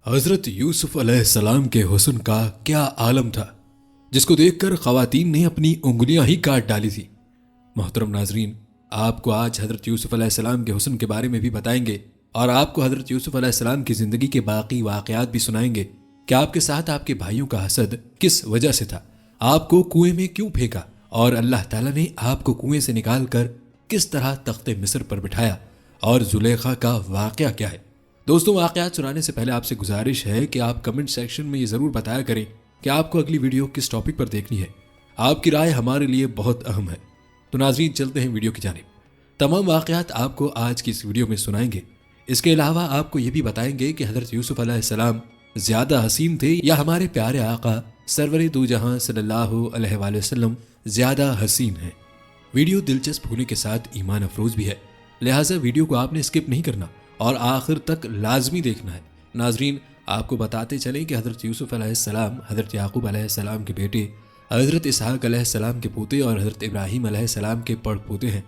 حضرت یوسف علیہ السلام کے حسن کا کیا عالم تھا جس کو دیکھ کر خواتین نے اپنی انگلیاں ہی کاٹ ڈالی تھی۔ محترم ناظرین، آپ کو آج حضرت یوسف علیہ السلام کے حسن کے بارے میں بھی بتائیں گے اور آپ کو حضرت یوسف علیہ السلام کی زندگی کے باقی واقعات بھی سنائیں گے کہ آپ کے ساتھ آپ کے بھائیوں کا حسد کس وجہ سے تھا، آپ کو کنویں میں کیوں پھینکا اور اللہ تعالیٰ نے آپ کو کنویں سے نکال کر کس طرح تخت مصر پر بٹھایا، اور زلیخا کا واقعہ کیا ہے۔ دوستوں، واقعات سنانے سے پہلے آپ سے گزارش ہے کہ آپ کمنٹ سیکشن میں یہ ضرور بتایا کریں کہ آپ کو اگلی ویڈیو کس ٹاپک پر دیکھنی ہے۔ آپ کی رائے ہمارے لیے بہت اہم ہے۔ تو ناظرین، چلتے ہیں ویڈیو کی جانب۔ تمام واقعات آپ کو آج کی اس ویڈیو میں سنائیں گے۔ اس کے علاوہ آپ کو یہ بھی بتائیں گے کہ حضرت یوسف علیہ السلام زیادہ حسین تھے یا ہمارے پیارے آقا سرور دو جہاں صلی اللہ علیہ وآلہ وسلم زیادہ حسین ہیں۔ ویڈیو دلچسپ ہونے کے ساتھ ایمان افروز بھی ہے، لہٰذا ویڈیو کو آپ نے اسکپ نہیں کرنا اور آخر تک لازمی دیکھنا ہے۔ ناظرین، آپ کو بتاتے چلیں کہ حضرت یوسف علیہ السلام حضرت یعقوب علیہ السلام کے بیٹے، حضرت اسحاق علیہ السلام کے پوتے اور حضرت ابراہیم علیہ السلام کے پڑ پوتے ہیں۔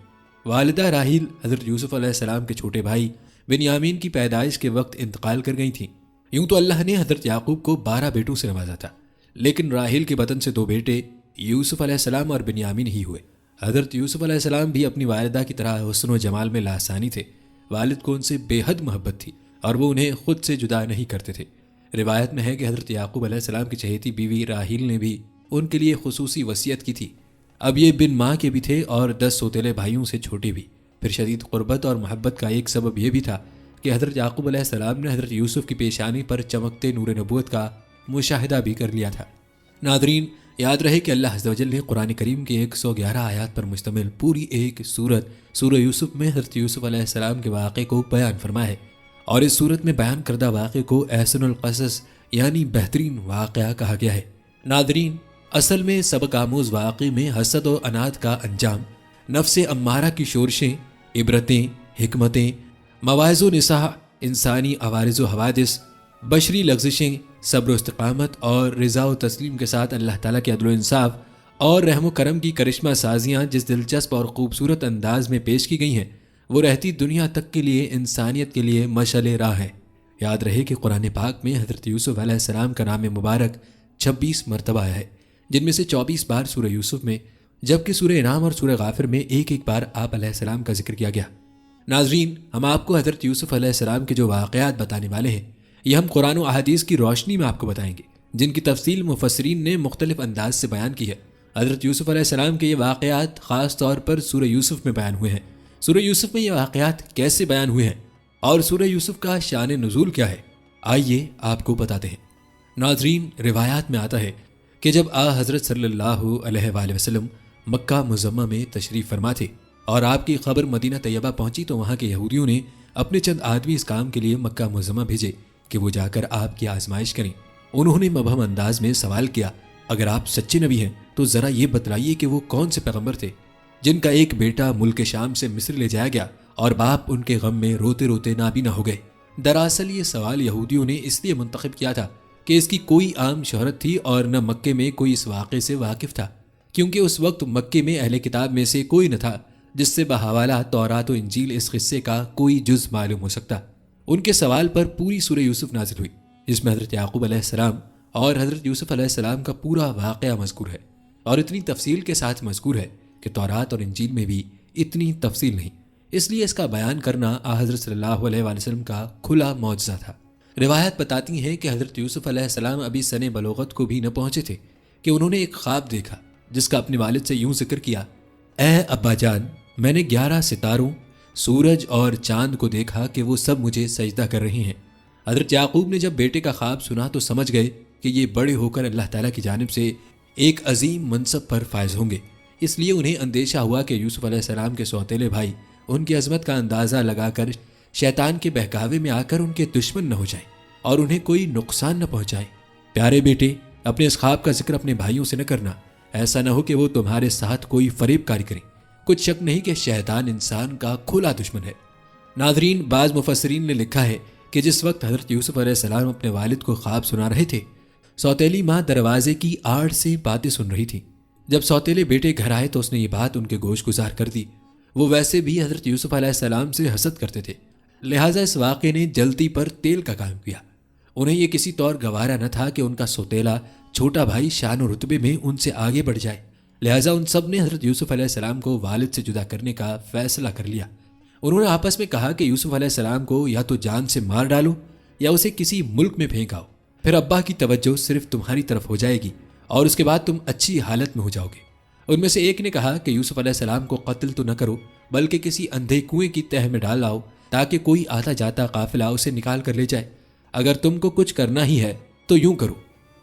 والدہ راحیل حضرت یوسف علیہ السلام کے چھوٹے بھائی بنیامین کی پیدائش کے وقت انتقال کر گئی تھیں۔ یوں تو اللہ نے حضرت یعقوب کو 12 بیٹوں سے نوازا تھا، لیکن راحیل کے بطن سے 2 بیٹے یوسف علیہ السلام اور بنیامین ہی ہوئے۔ حضرت یوسف علیہ السلام بھی اپنی والدہ کی طرح حسن و جمال میں لاسانی تھے۔ والد کو ان سے بے حد محبت تھی اور وہ انہیں خود سے جدا نہیں کرتے تھے۔ روایت میں ہے کہ حضرت یعقوب علیہ السلام کی چہیتی بیوی راحیل نے بھی ان کے لیے خصوصی وصیت کی تھی۔ اب یہ بن ماں کے بھی تھے اور 10 سوتیلے بھائیوں سے چھوٹے بھی۔ پھر شدید قربت اور محبت کا ایک سبب یہ بھی تھا کہ حضرت یعقوب علیہ السلام نے حضرت یوسف کی پیشانی پر چمکتے نور نبوت کا مشاہدہ بھی کر لیا تھا۔ ناظرین، یاد رہے کہ اللہ عز و جل نے قرآن کریم کے 111 آیات پر مشتمل پوری ایک سورت سورہ یوسف میں حضرت یوسف علیہ السلام کے واقعے کو بیان فرمایا ہے، اور اس سورت میں بیان کردہ واقعے کو احسن القصص یعنی بہترین واقعہ کہا گیا ہے۔ ناظرین، اصل میں سبق آموز واقعے میں حسد و اناد کا انجام، نفس امارہ کی شورشیں، عبرتیں، حکمتیں، مواعظ و نصح، انسانی عوارض و حوادث، بشری لغزشیں، صبر و استقامت اور رضا و تسلیم کے ساتھ اللہ تعالیٰ کے عدل و انصاف اور رحم و کرم کی کرشمہ سازیاں جس دلچسپ اور خوبصورت انداز میں پیش کی گئی ہیں، وہ رہتی دنیا تک کے لیے انسانیت کے لیے مشعل راہ ہے۔ یاد رہے کہ قرآن پاک میں حضرت یوسف علیہ السلام کا نام مبارک 26 مرتبہ آیا ہے، جن میں سے 24 بار سورہ یوسف میں، جبکہ سورہ انعام اور سورہ غافر میں ایک بار آپ علیہ السلام کا ذکر کیا گیا۔ ناظرین، ہم آپ کو حضرت یوسف علیہ السلام کے جو واقعات بتانے والے ہیں، یہ ہم قرآن و احادیث کی روشنی میں آپ کو بتائیں گے، جن کی تفصیل مفسرین نے مختلف انداز سے بیان کی ہے۔ حضرت یوسف علیہ السلام کے یہ واقعات خاص طور پر سورہ یوسف میں بیان ہوئے ہیں۔ سورہ یوسف میں یہ واقعات کیسے بیان ہوئے ہیں اور سورہ یوسف کا شان نزول کیا ہے، آئیے آپ کو بتاتے ہیں۔ ناظرین، روایات میں آتا ہے کہ جب حضرت صلی اللہ علیہ وآلہ وسلم مکہ معظمہ میں تشریف فرما تھے اور آپ کی خبر مدینہ طیبہ پہنچی تو وہاں کے یہودیوں نے اپنے چند آدمی اس کام کے لیے مکہ معظمہ بھیجے کہ وہ جا کر آپ کی آزمائش کریں۔ انہوں نے مبہم انداز میں سوال کیا، اگر آپ سچے نبی ہیں تو ذرا یہ بتلائیے کہ وہ کون سے پیغمبر تھے جن کا ایک بیٹا ملک شام سے مصر لے جایا گیا اور باپ ان کے غم میں روتے روتے نابینا ہو گئے۔ دراصل یہ سوال یہودیوں نے اس لیے منتخب کیا تھا کہ اس کی کوئی عام شہرت تھی اور نہ مکے میں کوئی اس واقعے سے واقف تھا، کیونکہ اس وقت مکے میں اہل کتاب میں سے کوئی نہ تھا جس سے بحوالہ تورات و انجیل اس قصے کا کوئی جز معلوم ہو سکتا۔ ان کے سوال پر پوری سورہ یوسف نازل ہوئی، جس میں حضرت یعقوب علیہ السلام اور حضرت یوسف علیہ السلام کا پورا واقعہ مذکور ہے، اور اتنی تفصیل کے ساتھ مذکور ہے کہ تورات اور انجیل میں بھی اتنی تفصیل نہیں، اس لیے اس کا بیان کرنا حضرت صلی اللہ علیہ وآلہ وسلم کا کھلا معجزہ تھا۔ روایت بتاتی ہیں کہ حضرت یوسف علیہ السلام ابھی سن بلوغت کو بھی نہ پہنچے تھے کہ انہوں نے ایک خواب دیکھا جس کا اپنے والد سے یوں ذکر کیا، اے ابا جان، میں نے 11 ستاروں، سورج اور چاند کو دیکھا کہ وہ سب مجھے سجدہ کر رہی ہیں۔ حضرت یعقوب نے جب بیٹے کا خواب سنا تو سمجھ گئے کہ یہ بڑے ہو کر اللہ تعالیٰ کی جانب سے ایک عظیم منصب پر فائز ہوں گے، اس لیے انہیں اندیشہ ہوا کہ یوسف علیہ السلام کے سوتیلے بھائی ان کی عظمت کا اندازہ لگا کر شیطان کے بہکاوے میں آ کر ان کے دشمن نہ ہو جائیں اور انہیں کوئی نقصان نہ پہنچائیں۔ پیارے بیٹے، اپنے اس خواب کا ذکر اپنے بھائیوں سے نہ کرنا، ایسا نہ ہو کہ وہ تمہارے ساتھ کوئی فریب کاری کریں۔ کچھ شک نہیں کہ شیطان انسان کا کھلا دشمن ہے۔ ناظرین، بعض مفسرین نے لکھا ہے کہ جس وقت حضرت یوسف علیہ السلام اپنے والد کو خواب سنا رہے تھے، سوتیلی ماں دروازے کی آڑ سے باتیں سن رہی تھی۔ جب سوتیلے بیٹے گھر آئے تو اس نے یہ بات ان کے گوش گزار کر دی۔ وہ ویسے بھی حضرت یوسف علیہ السلام سے حسد کرتے تھے، لہٰذا اس واقعے نے جلدی پر تیل کا کام کیا۔ انہیں یہ کسی طور گوارا نہ تھا کہ ان کا سوتیلا چھوٹا بھائی شان و رتبے میں ان سے آگے بڑھ جائے، لہٰذا ان سب نے حضرت یوسف علیہ السلام کو والد سے جدا کرنے کا فیصلہ کر لیا۔ انہوں نے آپس میں کہا کہ یوسف علیہ السلام کو یا تو جان سے مار ڈالو یا اسے کسی ملک میں پھینک آؤ، پھر ابا کی توجہ صرف تمہاری طرف ہو جائے گی اور اس کے بعد تم اچھی حالت میں ہو جاؤ گے۔ ان میں سے ایک نے کہا کہ یوسف علیہ السلام کو قتل تو نہ کرو، بلکہ کسی اندھے کنویں کی تہہ میں ڈال لاؤ تاکہ کوئی آتا جاتا قافلہ اسے نکال کر لے جائے۔ اگر تم کو کچھ کرنا ہی ہے تو یوں کرو۔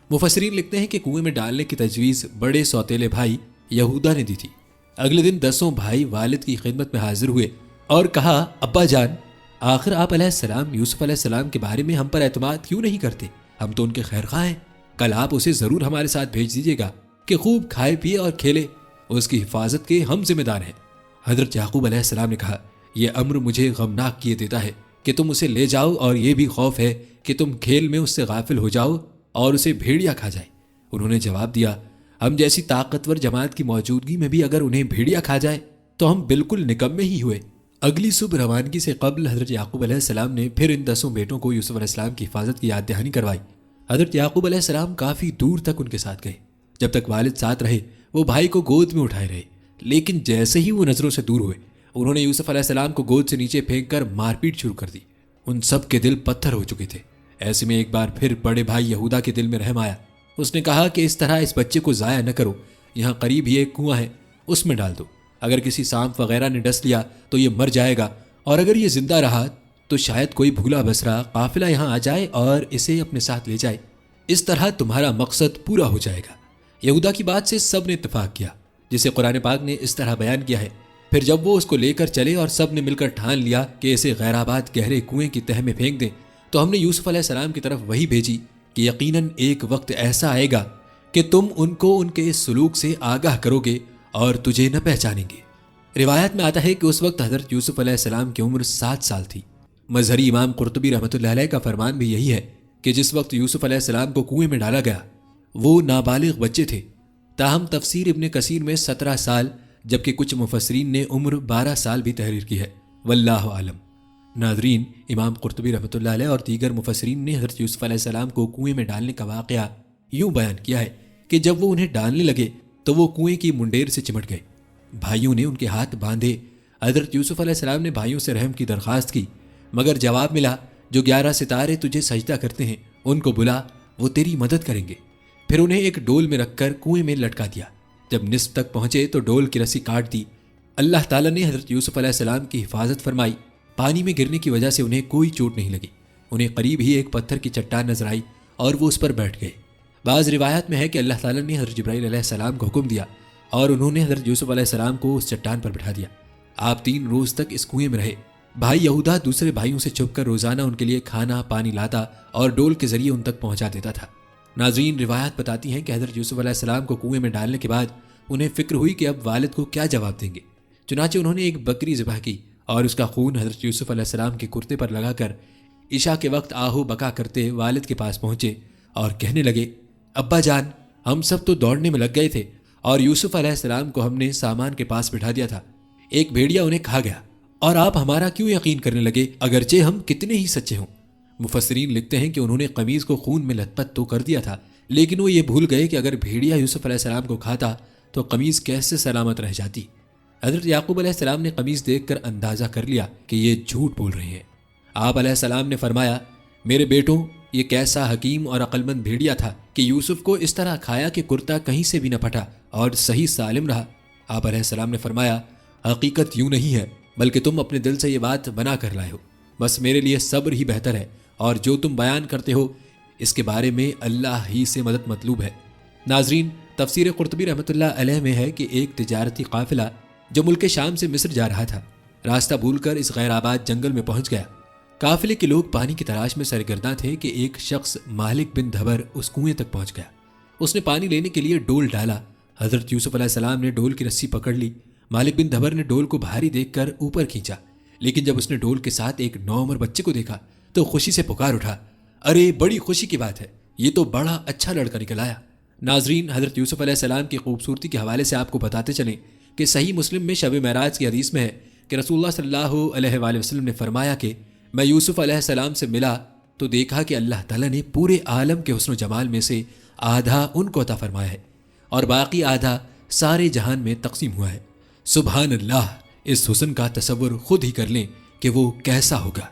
مفسرین لکھتے ہیں کہ کنویں میں ڈالنے کی تجویز بڑے سوتیلے بھائی یہودا نے دی تھی۔ اگلے دن 10 بھائی والد کی خدمت میں حاضر ہوئے اور کہا، ابا جان، آخر آپ علیہ السلام یوسف علیہ السلام کے بارے میں ہم پر اعتماد کیوں نہیں کرتے؟ ہم تو ان کے خیر خواہ ہیں، کل آپ اسے ضرور ہمارے ساتھ بھیج دیجیے گا کہ خوب کھائے پیے اور کھیلے، اس کی حفاظت کے ہم ذمہ دار ہیں۔ حضرت یعقوب علیہ السلام نے کہا، یہ امر مجھے غمناک کیے دیتا ہے کہ تم اسے لے جاؤ، اور یہ بھی خوف ہے کہ تم کھیل میں اس سے غافل ہو جاؤ اور اسے بھیڑیا کھا جائے۔ انہوں نے جواب دیا، ہم جیسی طاقتور جماعت کی موجودگی میں بھی اگر انہیں بھیڑیا کھا جائے تو ہم بالکل نکمے ہی ہوئے۔ اگلی صبح روانگی سے قبل حضرت یعقوب علیہ السلام نے پھر ان 10 بیٹوں کو یوسف علیہ السلام کی حفاظت کی یاد دہانی کروائی۔ حضرت یعقوب علیہ السلام کافی دور تک ان کے ساتھ گئے۔ جب تک والد ساتھ رہے وہ بھائی کو گود میں اٹھائے رہے، لیکن جیسے ہی وہ نظروں سے دور ہوئے انہوں نے یوسف علیہ السلام کو گود سے نیچے پھینک کر مار پیٹ شروع کر دی۔ ان سب کے دل پتھر ہو چکے تھے۔ ایسے میں ایک بار پھر بڑے بھائی یہودا کے دل میں رحم آیا۔ اس نے کہا کہ اس طرح اس بچے کو ضائع نہ کرو، یہاں قریب ہی ایک کنواں ہے، اس میں ڈال دو۔ اگر کسی سانپ وغیرہ نے ڈس لیا تو یہ مر جائے گا، اور اگر یہ زندہ رہا تو شاید کوئی بھولا بسرا قافلہ یہاں آ جائے اور اسے اپنے ساتھ لے جائے۔ اس طرح تمہارا مقصد پورا ہو جائے گا۔ یہودا کی بات سے سب نے اتفاق کیا، جسے قرآن پاک نے اس طرح بیان کیا ہے، پھر جب وہ اس کو لے کر چلے اور سب نے مل کر ٹھان لیا کہ اسے غیر آباد گہرے کنویں کی تہہ میں پھینک دیں، تو ہم نے یوسف علیہ السلام کی طرف وہی بھیجی کہ یقیناً ایک وقت ایسا آئے گا کہ تم ان کو ان کے اس سلوک سے آگاہ کرو گے اور تجھے نہ پہچانیں گے۔ روایت میں آتا ہے کہ اس وقت حضرت یوسف علیہ السلام کی عمر 7 سال تھی۔ مظہری امام قرطبی رحمۃ اللہ علیہ کا فرمان بھی یہی ہے کہ جس وقت یوسف علیہ السلام کو کنویں میں ڈالا گیا وہ نابالغ بچے تھے، تاہم تفسیر ابن کثیر میں 17 سال جبکہ کچھ مفسرین نے عمر 12 سال بھی تحریر کی ہے، واللہ عالم۔ ناظرین، امام قرطبی رحمۃ اللہ علیہ اور دیگر مفسرین نے حضرت یوسف علیہ السلام کو کنویں میں ڈالنے کا واقعہ یوں بیان کیا ہے کہ جب وہ انہیں ڈالنے لگے تو وہ کنویں کی منڈیر سے چمٹ گئے۔ بھائیوں نے ان کے ہاتھ باندھے۔ حضرت یوسف علیہ السلام نے بھائیوں سے رحم کی درخواست کی، مگر جواب ملا، جو 11 ستارے تجھے سجدہ کرتے ہیں ان کو بلا، وہ تیری مدد کریں گے۔ پھر انہیں ایک ڈول میں رکھ کر کنویں میں لٹکا دیا۔ جب نصف تک پہنچے تو ڈول کی رسی کاٹ دی۔ اللہ تعالیٰ نے حضرت یوسف علیہ السلام کی حفاظت فرمائی۔ پانی میں گرنے کی وجہ سے انہیں کوئی چوٹ نہیں لگی۔ انہیں قریب ہی ایک پتھر کی چٹان نظر آئی اور وہ اس پر بیٹھ گئے۔ بعض روایات میں ہے کہ اللہ تعالیٰ نے حضرت جبرائیل علیہ السلام کو حکم دیا اور انہوں نے حضرت یوسف علیہ السلام کو اس چٹان پر بٹھا دیا۔ آپ 3 روز تک اس کنویں میں رہے۔ بھائی یہودا دوسرے بھائیوں سے چھپ کر روزانہ ان کے لیے کھانا پانی لاتا اور ڈول کے ذریعے ان تک پہنچا دیتا تھا۔ ناظرین، روایات بتاتی ہیں کہ حضرت یوسف علیہ السلام کو کنویں میں ڈالنے کے بعد انہیں فکر ہوئی کہ اب والد کو کیا جواب دیں گے۔ چنانچہ انہوں نے ایک بکری ذبح کی اور اس کا خون حضرت یوسف علیہ السلام کے کرتے پر لگا کر عشاء کے وقت آہو بکا کرتے والد کے پاس پہنچے اور کہنے لگے، ابا جان، ہم سب تو دوڑنے میں لگ گئے تھے اور یوسف علیہ السلام کو ہم نے سامان کے پاس بٹھا دیا تھا، ایک بھیڑیا انہیں کھا گیا، اور آپ ہمارا کیوں یقین کرنے لگے اگرچہ ہم کتنے ہی سچے ہوں؟ مفسرین لکھتے ہیں کہ انہوں نے قمیض کو خون میں لت پت تو کر دیا تھا، لیکن وہ یہ بھول گئے کہ اگر بھیڑیا یوسف علیہ السلام کو کھاتا تو قمیض کیسے سلامت رہ جاتی۔ حضرت یعقوب علیہ السلام نے قمیض دیکھ کر اندازہ کر لیا کہ یہ جھوٹ بول رہے ہیں۔ آپ علیہ السلام نے فرمایا، میرے بیٹوں، یہ کیسا حکیم اور عقل مند بھیڑیا تھا کہ یوسف کو اس طرح کھایا کہ کرتا کہیں سے بھی نہ پھٹا اور صحیح سالم رہا۔ آپ علیہ السلام نے فرمایا، حقیقت یوں نہیں ہے، بلکہ تم اپنے دل سے یہ بات بنا کر لائے ہو۔ بس میرے لیے صبر ہی بہتر ہے، اور جو تم بیان کرتے ہو اس کے بارے میں اللہ ہی سے مدد مطلوب ہے۔ ناظرین، تفسیر قرطبی رحمۃ اللہ علیہ میں ہے کہ ایک تجارتی قافلہ جو ملک شام سے مصر جا رہا تھا، راستہ بھول کر اس غیر آباد جنگل میں پہنچ گیا۔ قافلے کے لوگ پانی کی تلاش میں سرگرداں تھے کہ ایک شخص مالک بن دھبر اس کنویں تک پہنچ گیا۔ اس نے پانی لینے کے لیے ڈول ڈالا۔ حضرت یوسف علیہ السلام نے ڈول کی رسی پکڑ لی۔ مالک بن دھبر نے ڈول کو بھاری دیکھ کر اوپر کھینچا، لیکن جب اس نے ڈول کے ساتھ ایک نوعمر بچے کو دیکھا تو خوشی سے پکار اٹھا، ارے بڑی خوشی کی بات ہے، یہ تو بڑا اچھا لڑکا نکل آیا۔ ناظرین، حضرت یوسف علیہ السلام کی خوبصورتی کے حوالے سے آپ کو بتاتے چلیں کہ صحیح مسلم میں شب معراج کی حدیث میں ہے کہ رسول اللہ صلی اللہ علیہ وآلہ وسلم نے فرمایا کہ میں یوسف علیہ السلام سے ملا تو دیکھا کہ اللہ تعالیٰ نے پورے عالم کے حسن و جمال میں سے آدھا ان کو عطا فرمایا ہے اور باقی آدھا سارے جہان میں تقسیم ہوا ہے۔ سبحان اللہ، اس حسن کا تصور خود ہی کر لیں کہ وہ کیسا ہوگا۔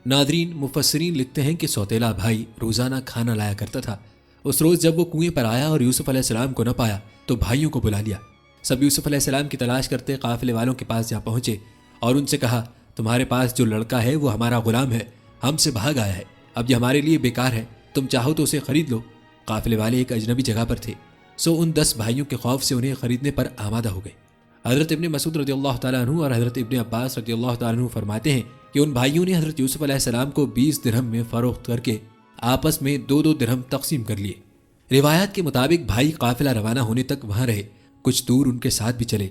ناظرین، مفسرین لکھتے ہیں کہ سوتیلا بھائی روزانہ کھانا لایا کرتا تھا۔ اس روز جب وہ کنویں پر آیا اور یوسف علیہ السلام کو نہ پایا تو بھائیوں کو بلا لیا۔ سب یوسف علیہ السلام کی تلاش کرتے قافلے والوں کے پاس جا پہنچے اور ان سے کہا، تمہارے پاس جو لڑکا ہے وہ ہمارا غلام ہے، ہم سے بھاگ آیا ہے، اب یہ ہمارے لیے بیکار ہے، تم چاہو تو اسے خرید لو۔ قافلے والے ایک اجنبی جگہ پر تھے، سو ان 10 بھائیوں کے خوف سے انہیں خریدنے پر آمادہ ہو گئے۔ حضرت ابن مسعود رضی اللہ تعالیٰ عنہ اور حضرت ابن عباس رضی اللہ تعالیٰ عنہ فرماتے ہیں کہ ان بھائیوں نے حضرت یوسف علیہ السلام کو 20 درہم میں فروخت کر کے آپس میں 2 درہم تقسیم کر لیے۔ روایات کے مطابق بھائی قافلہ روانہ ہونے تک وہاں رہے، کچھ دور ان کے ساتھ بھی چلے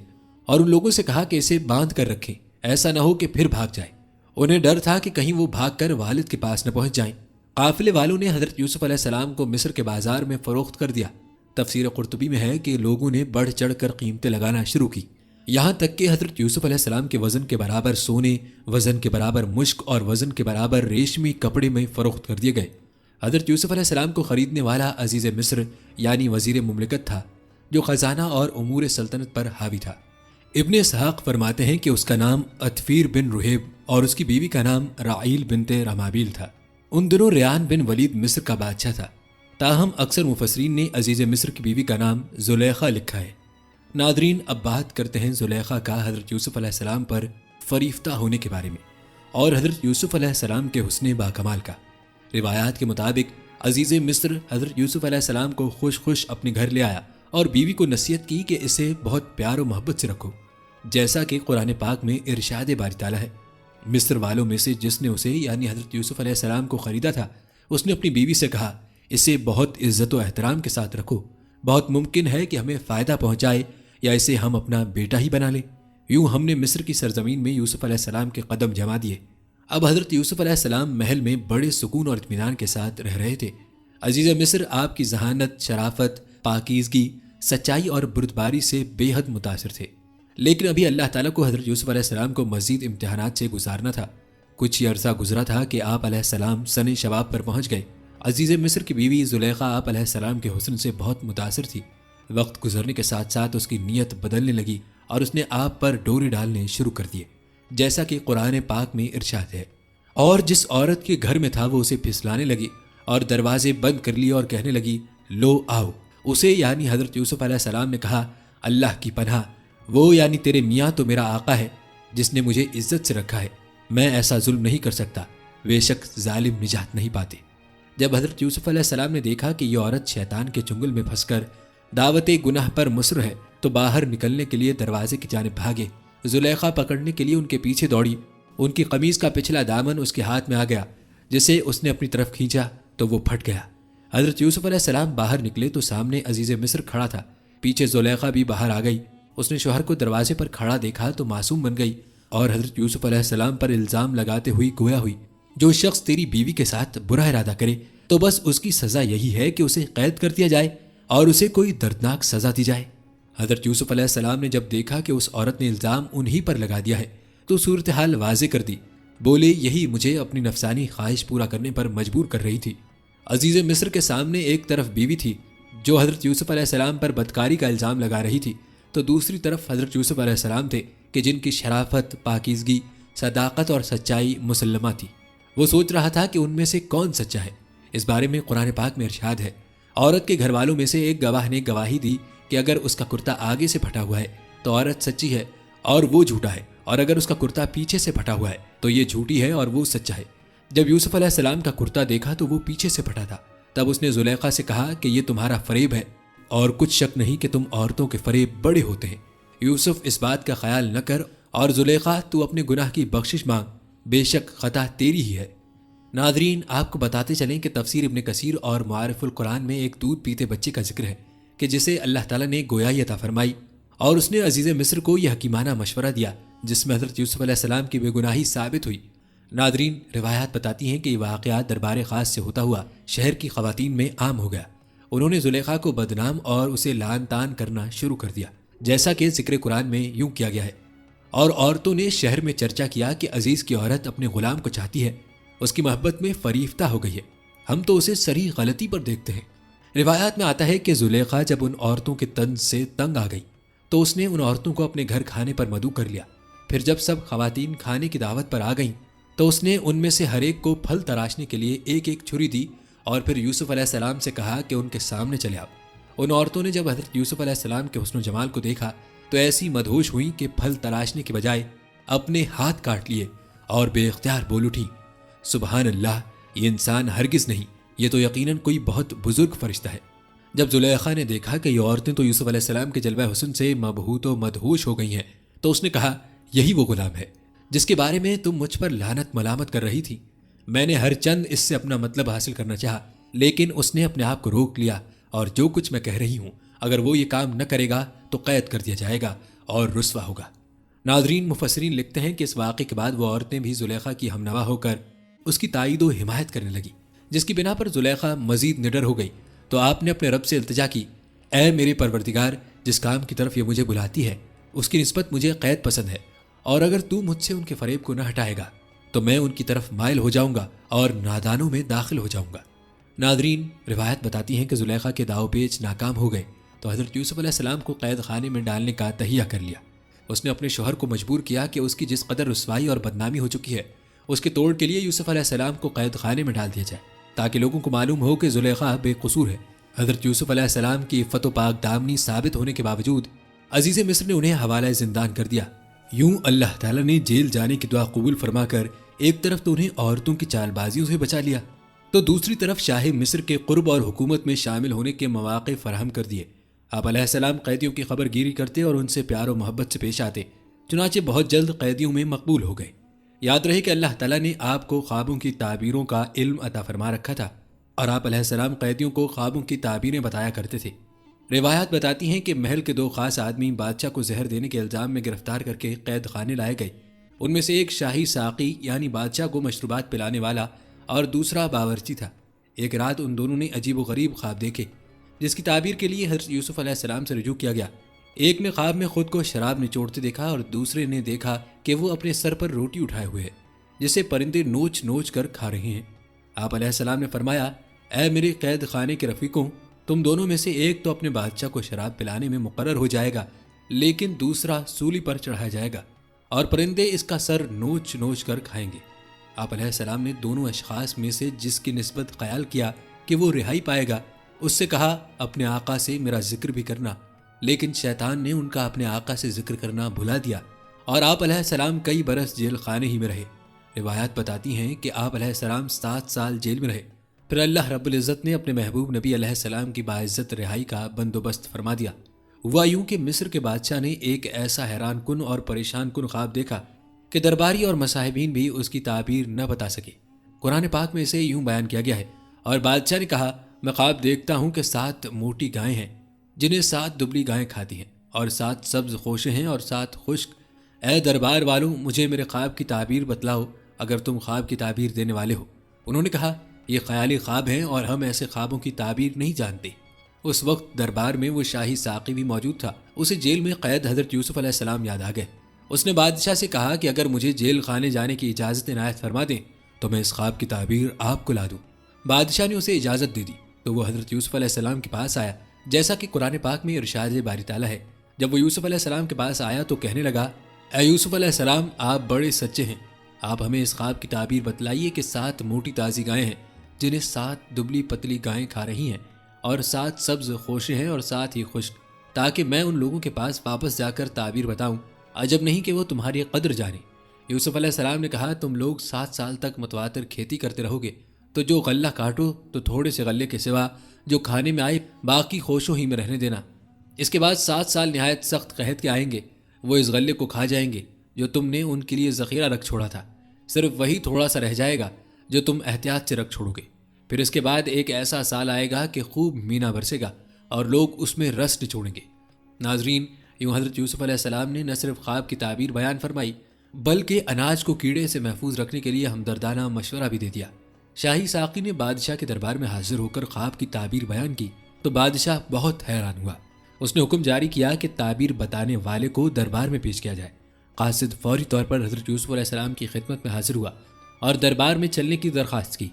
اور ان لوگوں سے کہا کہ اسے باندھ کر رکھیں، ایسا نہ ہو کہ پھر بھاگ جائے۔ انہیں ڈر تھا کہ کہیں وہ بھاگ کر والد کے پاس نہ پہنچ جائیں۔ قافلے والوں نے حضرت یوسف علیہ السلام کو مصر کے بازار میں فروخت کر دیا۔ تفسیر قرطبی میں ہے کہ لوگوں نے بڑھ چڑھ کر قیمتیں لگانا شروع کی، یہاں تک کہ حضرت یوسف علیہ السلام کے وزن کے برابر سونے، وزن کے برابر مشک اور وزن کے برابر ریشمی کپڑے میں فروخت کر دیے گئے۔ حضرت یوسف علیہ السلام کو خریدنے والا عزیز مصر یعنی وزیر مملکت تھا، جو خزانہ اور امور سلطنت پر حاوی تھا۔ ابن اسحاق فرماتے ہیں کہ اس کا نام اتفیر بن رہیب اور اس کی بیوی کا نام رعیل بنت رمابیل تھا۔ ان دنوں ریان بن ولید مصر کا بادشاہ تھا، تاہم اکثر مفسرین نے عزیز مصر کی بیوی کا نام زلیخا لکھا ہے۔ ناظرین، اب بات کرتے ہیں زلیخا کا حضرت یوسف علیہ السلام پر فریفتہ ہونے کے بارے میں اور حضرت یوسف علیہ السلام کے حسن باکمال کا۔ روایات کے مطابق عزیز مصر حضرت یوسف علیہ السلام کو خوش اپنے گھر لے آیا اور بیوی کو نصیحت کی کہ اسے بہت پیار و محبت سے رکھو، جیسا کہ قرآن پاک میں ارشاد باری تعالیٰ ہے۔ مصر والوں میں سے جس نے اسے یعنی حضرت یوسف علیہ السلام کو خریدا تھا، اس نے اپنی بیوی سے کہا، اسے بہت عزت و احترام کے ساتھ رکھو، بہت ممکن ہے کہ ہمیں فائدہ پہنچائے یا اسے ہم اپنا بیٹا ہی بنا لیں۔ یوں ہم نے مصر کی سرزمین میں یوسف علیہ السلام کے قدم جما دیے۔ اب حضرت یوسف علیہ السلام محل میں بڑے سکون اور اطمینان کے ساتھ رہ رہے تھے۔ عزیز مصر آپ کی ذہانت، شرافت، پاکیزگی، سچائی اور بردباری سے بے حد متاثر تھے، لیکن ابھی اللہ تعالیٰ کو حضرت یوسف علیہ السلام کو مزید امتحانات سے گزارنا تھا۔ کچھ ہی عرصہ گزرا تھا کہ آپ علیہ السلام سن شباب پر پہنچ گئے۔ عزیز مصر کی بیوی زلیخا آپ علیہ السلام کے حسن سے بہت متاثر تھی۔ وقت گزرنے کے ساتھ ساتھ اس کی نیت بدلنے لگی اور اس نے آپ پر ڈورے ڈالنے شروع کر دیے، جیسا کہ قرآن پاک میں ارشاد ہے۔ اور جس عورت کے گھر میں تھا وہ اسے پھسلانے لگی اور دروازے بند کر لیے اور کہنے لگی، لو آؤ۔ اسے یعنی حضرت یوسف علیہ السلام نے کہا، اللہ کی پناہ، وہ یعنی تیرے میاں تو میرا آقا ہے جس نے مجھے عزت سے رکھا ہے، میں ایسا ظلم نہیں کر سکتا، بے شک ظالم نجات نہیں پاتے۔ جب حضرت یوسف علیہ السلام نے دیکھا کہ یہ عورت شیطان کے چنگل میں پھنس کر دعوت گناہ پر مصر ہے تو باہر نکلنے کے لیے دروازے کی جانب بھاگے۔ زلیخا پکڑنے کے لیے ان کے پیچھے دوڑی، ان کی قمیض کا پچھلا دامن اس کے ہاتھ میں آ گیا، جسے اس نے اپنی طرف کھینچا تو وہ پھٹ گیا۔ حضرت یوسف علیہ السلام باہر نکلے تو سامنے عزیز مصر کھڑا تھا، پیچھے زلیخا بھی باہر آ گئی۔ اس نے شوہر کو دروازے پر کھڑا دیکھا تو معصوم بن گئی اور حضرت یوسف علیہ السلام پر الزام لگاتے ہوئی گویا ہوئی، جو شخص تیری بیوی کے ساتھ برا ارادہ کرے تو بس اس کی سزا یہی ہے کہ اسے قید کر دیا جائے اور اسے کوئی دردناک سزا دی جائے۔ حضرت یوسف علیہ السلام نے جب دیکھا کہ اس عورت نے الزام انہی پر لگا دیا ہے تو صورتحال واضح کر دی، بولے یہی مجھے اپنی نفسانی خواہش پورا کرنے پر مجبور کر رہی تھی۔ عزیز مصر کے سامنے ایک طرف بیوی تھی جو حضرت یوسف علیہ السلام پر بدکاری کا الزام لگا رہی تھی، تو دوسری طرف حضرت یوسف علیہ السلام تھے کہ جن کی شرافت، پاکیزگی، صداقت اور سچائی مسلمہ تھی۔ وہ سوچ رہا تھا کہ ان میں سے کون سچا ہے۔ اس بارے میں قرآن پاک میں ارشاد ہے، عورت کے گھر والوں میں سے ایک گواہ نے گواہی دی کہ اگر اس کا کرتا آگے سے پھٹا ہوا ہے تو عورت سچی ہے اور وہ جھوٹا ہے، اور اگر اس کا کرتا پیچھے سے پھٹا ہوا ہے تو یہ جھوٹی ہے اور وہ سچا ہے۔ جب یوسف علیہ السلام کا کرتا دیکھا تو وہ پیچھے سے پھٹا تھا، تب اس نے زلیخا سے کہا کہ یہ تمہارا فریب ہے اور کچھ شک نہیں کہ تم عورتوں کے فریب بڑے ہوتے ہیں۔ یوسف اس بات کا خیال نہ کر اور زلیخا تو اپنے گناہ کی بخشش مانگ، بے شک خطا تیری ہی ہے۔ ناظرین، آپ کو بتاتے چلیں کہ تفسیر ابن کثیر اور معارف القرآن میں ایک دودھ پیتے بچے کا ذکر ہے کہ جسے اللہ تعالیٰ نے گویائی عطا فرمائی اور اس نے عزیز مصر کو یہ حکیمانہ مشورہ دیا جس میں حضرت یوسف علیہ السلام کی بے گناہی ثابت ہوئی۔ ناظرین، روایات بتاتی ہیں کہ یہ واقعات دربار خاص سے ہوتا ہوا شہر کی خواتین میں عام ہو گیا۔ انہوں نے زلیخا کو بدنام اور اسے لعن طعن کرنا شروع کر دیا، جیسا کہ ذکر قرآن میں یوں کیا گیا ہے، اور عورتوں نے شہر میں چرچا کیا کہ عزیز کی عورت اپنے غلام کو چاہتی ہے اس کی محبت میں فریفتہ ہو گئی ہے، ہم تو اسے سری غلطی پر دیکھتے ہیں۔ روایات میں آتا ہے کہ زلیخا جب ان عورتوں کے طنز سے تنگ آ گئی تو اس نے ان عورتوں کو اپنے گھر کھانے پر مدعو کر لیا۔ پھر جب سب خواتین کھانے کی دعوت پر آ گئیں تو اس نے ان میں سے ہر ایک کو پھل تراشنے کے لیے ایک ایک چھری دی اور پھر یوسف علیہ السلام سے کہا کہ ان کے سامنے چلے آؤ۔ ان عورتوں نے جب حضرت یوسف علیہ السلام کے حسن و جمال کو دیکھا تو ایسی مدہوش ہوئیں کہ پھل تراشنے کے بجائے اپنے ہاتھ کاٹ لیے اور بے اختیار بول اٹھی، سبحان اللہ، یہ انسان ہرگز نہیں، یہ تو یقیناً کوئی بہت بزرگ فرشتہ ہے۔ جب زلیخا نے دیکھا کہ یہ عورتیں تو یوسف علیہ السلام کے جلوہ حسن سے مبہوت و مدہوش ہو گئی ہیں تو اس نے کہا، یہی وہ غلام ہے جس کے بارے میں تم مجھ پر لعنت ملامت کر رہی تھی۔ میں نے ہر چند اس سے اپنا مطلب حاصل کرنا چاہا، لیکن اس نے اپنے آپ کو روک لیا، اور جو کچھ میں کہہ رہی ہوں اگر وہ یہ کام نہ کرے گا تو قید کر دیا جائے گا اور رسوا ہوگا۔ ناظرین، مفسرین لکھتے ہیں کہ اس واقعے کے بعد وہ عورتیں بھی زلیخا کی ہمنوا ہو کر اس کی تائید و حمایت کرنے لگی، جس کی بنا پر زلیخا مزید نڈر ہو گئی تو آپ نے اپنے رب سے التجا کی، اے میرے پروردگار، جس کام کی طرف یہ مجھے بلاتی ہے اس کی نسبت مجھے قید پسند ہے، اور اگر تو مجھ سے ان کے فریب کو نہ ہٹائے گا تو میں ان کی طرف مائل ہو جاؤں گا اور نادانوں میں داخل ہو جاؤں گا۔ ناظرین، روایت بتاتی ہیں کہ زلیخا کے داؤ پیچ ناکام ہو گئے تو حضرت یوسف علیہ السلام کو قید خانے میں ڈالنے کا تہیہ کر لیا۔ اس نے اپنے شوہر کو مجبور کیا کہ اس کی جس قدر رسوائی اور بدنامی ہو چکی ہے اس کے توڑ کے لیے یوسف علیہ السلام کو قید خانے میں ڈال دیا جائے تاکہ لوگوں کو معلوم ہو کہ زلیخا بے قصور ہے۔ حضرت یوسف علیہ السلام کی عفت و پاک دامنی ثابت ہونے کے باوجود عزیز مصر نے انہیں حوالہ زندان کر دیا۔ یوں اللہ تعالیٰ نے جیل جانے کی دعا قبول فرما کر ایک طرف تو انہیں عورتوں کی چال بازیوں سے بچا لیا تو دوسری طرف شاہ مصر کے قرب اور حکومت میں شامل ہونے کے مواقع فراہم کر دیے۔ آپ علیہ السلام قیدیوں کی خبر گیری کرتے اور ان سے پیار و محبت سے پیش آتے، چنانچہ بہت جلد قیدیوں میں مقبول ہو گئے۔ یاد رہے کہ اللہ تعالیٰ نے آپ کو خوابوں کی تعبیروں کا علم عطا فرما رکھا تھا اور آپ علیہ السلام قیدیوں کو خوابوں کی تعبیریں بتایا کرتے تھے۔ روایات بتاتی ہیں کہ محل کے دو خاص آدمی بادشاہ کو زہر دینے کے الزام میں گرفتار کر کے قید خانے لائے گئے۔ ان میں سے ایک شاہی ساقی یعنی بادشاہ کو مشروبات پلانے والا اور دوسرا باورچی تھا۔ ایک رات ان دونوں نے عجیب و غریب خواب دیکھے جس کی تعبیر کے لیے حضرت یوسف علیہ السلام سے رجوع کیا گیا۔ ایک نے خواب میں خود کو شراب نچوڑتے دیکھا اور دوسرے نے دیکھا کہ وہ اپنے سر پر روٹی اٹھائے ہوئے ہے جسے پرندے نوچ نوچ کر کھا رہے ہیں۔ آپ علیہ السلام نے فرمایا، اے میرے قید خانے کے رفیقوں، تم دونوں میں سے ایک تو اپنے بادشاہ کو شراب پلانے میں مقرر ہو جائے گا، لیکن دوسرا سولی پر چڑھایا جائے گا اور پرندے اس کا سر نوچ نوچ کر کھائیں گے۔ آپ علیہ السلام نے دونوں اشخاص میں سے جس کی نسبت خیال کیا کہ وہ رہائی پائے گا اس سے کہا، اپنے آقا سے میرا ذکر بھی کرنا، لیکن شیطان نے ان کا اپنے آقا سے ذکر کرنا بھلا دیا اور آپ علیہ السلام کئی برس جیل خانے ہی میں رہے۔ روایات بتاتی ہیں کہ آپ علیہ السلام 7 سال جیل میں رہے، پھر اللہ رب العزت نے اپنے محبوب نبی علیہ السلام کی باعزت رہائی کا بندوبست فرما دیا۔ ہوا یوں کہ مصر کے بادشاہ نے ایک ایسا حیران کن اور پریشان کن خواب دیکھا کہ درباری اور مصاحبین بھی اس کی تعبیر نہ بتا سکے۔ قرآن پاک میں اسے یوں بیان کیا گیا ہے، اور بادشاہ نے کہا، میں خواب دیکھتا ہوں کہ 7 موٹی گائیں ہیں جنہیں 7 دبلی گائیں کھاتی ہیں، اور 7 سبز خوشیں ہیں اور 7 خشک۔ اے دربار والوں، مجھے میرے خواب کی تعبیر بتلاؤ اگر تم خواب کی تعبیر دینے والے ہو۔ انہوں نے کہا، یہ خیالی خواب ہیں اور ہم ایسے خوابوں کی تعبیر نہیں جانتے۔ اس وقت دربار میں وہ شاہی ساقی بھی موجود تھا۔ اسے جیل میں قید حضرت یوسف علیہ السلام یاد آ گئے۔ اس نے بادشاہ سے کہا کہ اگر مجھے جیل خانے جانے کی اجازت عنایت فرما دیں تو میں اس خواب کی تعبیر آپ کو لا دوں۔ بادشاہ نے اسے اجازت دے دی تو وہ حضرت یوسف علیہ السلام کے پاس آیا، جیسا کہ قرآن پاک میں ارشاد باری تعالیٰ ہے۔ جب وہ یوسف علیہ السلام کے پاس آیا تو کہنے لگا، اے یوسف علیہ السلام، آپ بڑے سچے ہیں، آپ ہمیں اس خواب کی تعبیر بتلائیے کہ 7 موٹی تازی گائیں ہیں جنہیں 7 دبلی پتلی گائیں کھا رہی ہیں، اور 7 سبز خوشیں ہیں اور 7 ہی خشک، تاکہ میں ان لوگوں کے پاس واپس جا کر تعبیر بتاؤں، عجب نہیں کہ وہ تمہاری قدر جانیں۔ یوسف علیہ السلام نے کہا، تم لوگ 7 سال تک متواتر کھیتی کرتے رہو گے تو جو غلہ کاٹو تو تھوڑے سے غلے کے سوا جو کھانے میں آئے باقی خوشوں ہی میں رہنے دینا۔ اس کے بعد 7 سال نہایت سخت قحط کے آئیں گے، وہ اس غلے کو کھا جائیں گے جو تم نے ان کے لیے ذخیرہ رکھ چھوڑا تھا، صرف وہی تھوڑا سا رہ جائے گا جو تم احتیاط سے رکھ چھوڑو گے۔ پھر اس کے بعد ایک ایسا سال آئے گا کہ خوب مینا برسے گا اور لوگ اس میں رس نچوڑیں گے۔ ناظرین، یوں حضرت یوسف علیہ السلام نے نہ صرف خواب کی تعبیر بیان فرمائی بلکہ اناج کو کیڑے سے محفوظ رکھنے کے لیے ہمدردانہ مشورہ بھی دے دیا۔ شاہی ساقی نے بادشاہ کے دربار میں حاضر ہو کر خواب کی تعبیر بیان کی تو بادشاہ بہت حیران ہوا۔ اس نے حکم جاری کیا کہ تعبیر بتانے والے کو دربار میں پیش کیا جائے۔ قاصد فوری طور پر حضرت یوسف علیہ السلام کی خدمت میں حاضر ہوا اور دربار میں چلنے کی درخواست کی۔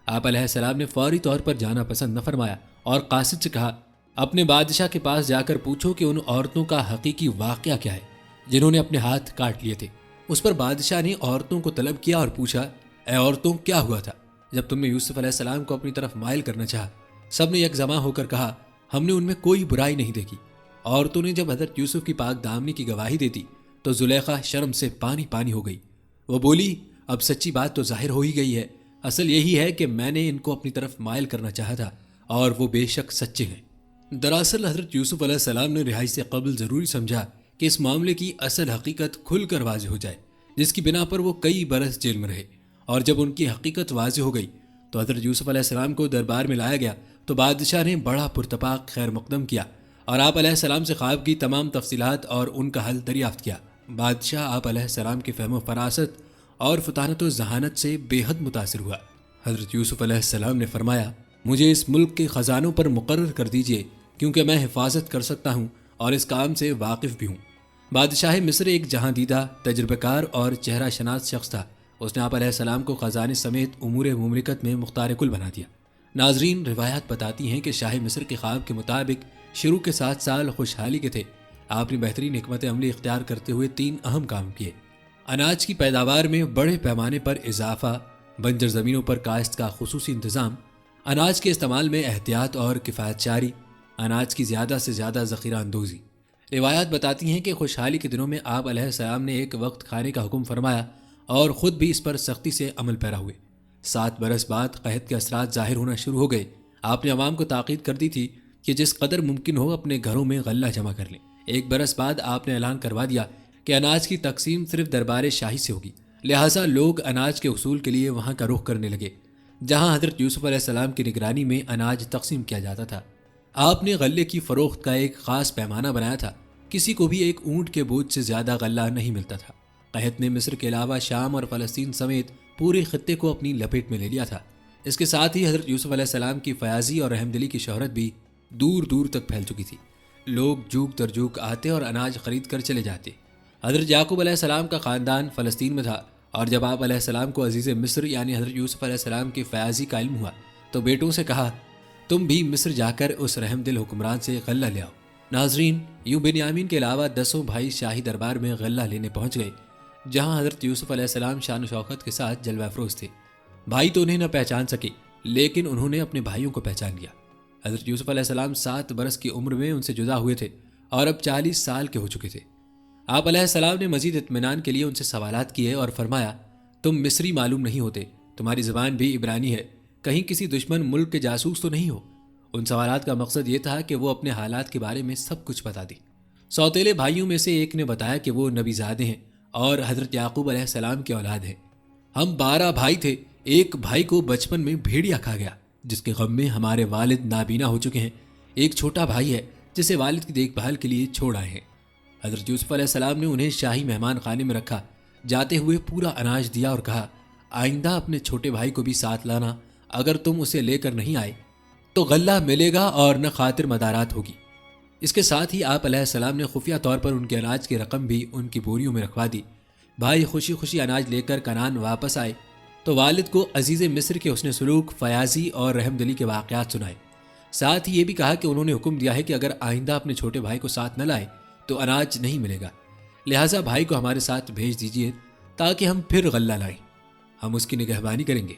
آپ علیہ السلام نے فوری طور پر جانا پسند نہ فرمایا اور قاصد سے کہا، اپنے بادشاہ کے پاس جا کر پوچھو کہ ان عورتوں کا حقیقی واقعہ کیا ہے جنہوں نے اپنے ہاتھ کاٹ لیے تھے۔ اس پر بادشاہ نے عورتوں کو طلب کیا اور پوچھا، اے عورتوں، کیا ہوا تھا جب تم نے یوسف علیہ السلام کو اپنی طرف مائل کرنا چاہا؟ سب نے یک جمع ہو کر کہا، ہم نے ان میں کوئی برائی نہیں دیکھی۔ عورتوں نے جب حضرت یوسف کی پاک دامنی کی گواہی دے دی تو زلیخا شرم سے پانی پانی ہو گئی۔ وہ بولی، اب سچی بات تو ظاہر ہو ہی گئی ہے، اصل یہی ہے کہ میں نے ان کو اپنی طرف مائل کرنا چاہا تھا اور وہ بے شک سچے ہیں۔ دراصل حضرت یوسف علیہ السلام نے رہائی سے قبل ضروری سمجھا کہ اس معاملے کی اصل حقیقت کھل کر واضح ہو جائے، جس کی بنا پر وہ کئی برس جیل میں رہے، اور جب ان کی حقیقت واضح ہو گئی تو حضرت یوسف علیہ السلام کو دربار میں لایا گیا تو بادشاہ نے بڑا پرتپاک خیر مقدم کیا اور آپ علیہ السلام سے خواب کی تمام تفصیلات اور ان کا حل دریافت کیا۔ بادشاہ آپ علیہ السلام کی فہم و فراست اور فطانت و ذہانت سے بے حد متاثر ہوا۔ حضرت یوسف علیہ السلام نے فرمایا، مجھے اس ملک کے خزانوں پر مقرر کر دیجئے، کیونکہ میں حفاظت کر سکتا ہوں اور اس کام سے واقف بھی ہوں۔ بادشاہ مصر ایک جہاں دیدہ، تجربہ کار اور چہرہ شناس شخص تھا۔ اس نے آپ علیہ السلام کو خزانے سمیت امور مملکت میں مختار کل بنا دیا۔ ناظرین، روایات بتاتی ہیں کہ شاہ مصر کے خواب کے مطابق شروع کے 7 سال خوشحالی کے تھے۔ آپ نے بہترین حکمت عملی اختیار کرتے ہوئے 3 اہم کام کیے: اناج کی پیداوار میں بڑے پیمانے پر اضافہ، بنجر زمینوں پر کاشت کا خصوصی انتظام، اناج کے استعمال میں احتیاط اور کفایت جاری، اناج کی زیادہ سے زیادہ ذخیرہ اندوزی۔ روایات بتاتی ہیں کہ خوشحالی کے دنوں میں آپ علیہ السلام نے ایک وقت کھانے کا حکم فرمایا اور خود بھی اس پر سختی سے عمل پیرا ہوئے۔ 7 برس بعد قحط کے اثرات ظاہر ہونا شروع ہو گئے۔ آپ نے عوام کو تاکید کر دی تھی کہ جس قدر ممکن ہو اپنے گھروں میں غلہ جمع کر لیں۔ 1 برس بعد آپ نے اعلان کروا دیا کہ اناج کی تقسیم صرف دربار شاہی سے ہوگی، لہٰذا لوگ اناج کے حصول کے لیے وہاں کا رخ کرنے لگے جہاں حضرت یوسف علیہ السلام کی نگرانی میں اناج تقسیم کیا جاتا تھا۔ آپ نے غلے کی فروخت کا ایک خاص پیمانہ بنایا تھا، کسی کو بھی ایک اونٹ کے بوجھ سے زیادہ غلہ نہیں ملتا تھا۔ قحط نے مصر کے علاوہ شام اور فلسطین سمیت پورے خطے کو اپنی لپیٹ میں لے لیا تھا۔ اس کے ساتھ ہی حضرت یوسف علیہ السلام کی فیاضی اور رحمدلی کی شہرت بھی دور دور تک پھیل چکی تھی۔ لوگ جوک در جوک آتے اور اناج خرید کر چلے جاتے۔ حضرت یعقوب علیہ السلام کا خاندان فلسطین میں تھا، اور جب آپ علیہ السلام کو عزیز مصر یعنی حضرت یوسف علیہ السلام کی فیاضی کا علم ہوا تو بیٹوں سے کہا، تم بھی مصر جا کر اس رحم دل حکمران سے غلہ لے آؤ۔ ناظرین، یوں بنیامین کے علاوہ 10 بھائی شاہی دربار میں غلہ لینے پہنچ گئے، جہاں حضرت یوسف علیہ السلام شان و شوکت کے ساتھ جلوہ افروز تھے۔ بھائی تو انہیں نہ پہچان سکے، لیکن انہوں نے اپنے بھائیوں کو پہچان لیا۔ حضرت یوسف علیہ السلام 7 برس کی عمر میں ان سے جدا ہوئے تھے اور اب 40 سال کے ہو چکے تھے۔ آپ علیہ السلام نے مزید اطمینان کے لیے ان سے سوالات کیے اور فرمایا، تم مصری معلوم نہیں ہوتے، تمہاری زبان بھی عبرانی ہے، کہیں کسی دشمن ملک کے جاسوس تو نہیں ہو؟ ان سوالات کا مقصد یہ تھا کہ وہ اپنے حالات کے بارے میں سب کچھ بتا دیں۔ سوتیلے بھائیوں میں سے ایک نے بتایا کہ وہ نبی زادے ہیں اور حضرت یعقوب علیہ السلام کی اولاد ہیں۔ ہم 12 بھائی تھے، ایک بھائی کو بچپن میں بھیڑیا کھا گیا، جس کے غم میں ہمارے والد نابینا ہو چکے ہیں۔ ایک چھوٹا بھائی ہے جسے والد کی دیکھ بھال کے لیے چھوڑ آئے ہیں۔ حضرت یوسف علیہ السلام نے انہیں شاہی مہمان خانے میں رکھا، جاتے ہوئے پورا اناج دیا اور کہا، آئندہ اپنے چھوٹے بھائی کو بھی ساتھ لانا، اگر تم اسے لے کر نہیں آئے تو غلہ ملے گا اور نہ خاطر مدارات ہوگی۔ اس کے ساتھ ہی آپ علیہ السلام نے خفیہ طور پر ان کے اناج کی رقم بھی ان کی بوریوں میں رکھوا دی۔ بھائی خوشی خوشی اناج لے کر کنعان واپس آئے تو والد کو عزیز مصر کے حسن سلوک، فیاضی اور رحم دلی کے واقعات سنائے۔ ساتھ ہی یہ بھی کہا کہ انہوں نے حکم دیا ہے کہ اگر آئندہ اپنے چھوٹے بھائی کو ساتھ نہ لائے تو اناج نہیں ملے گا، لہٰذا بھائی کو ہمارے ساتھ بھیج دیجیے تاکہ ہم پھر غلہ لائیں، ہم اس کی نگہبانی کریں گے۔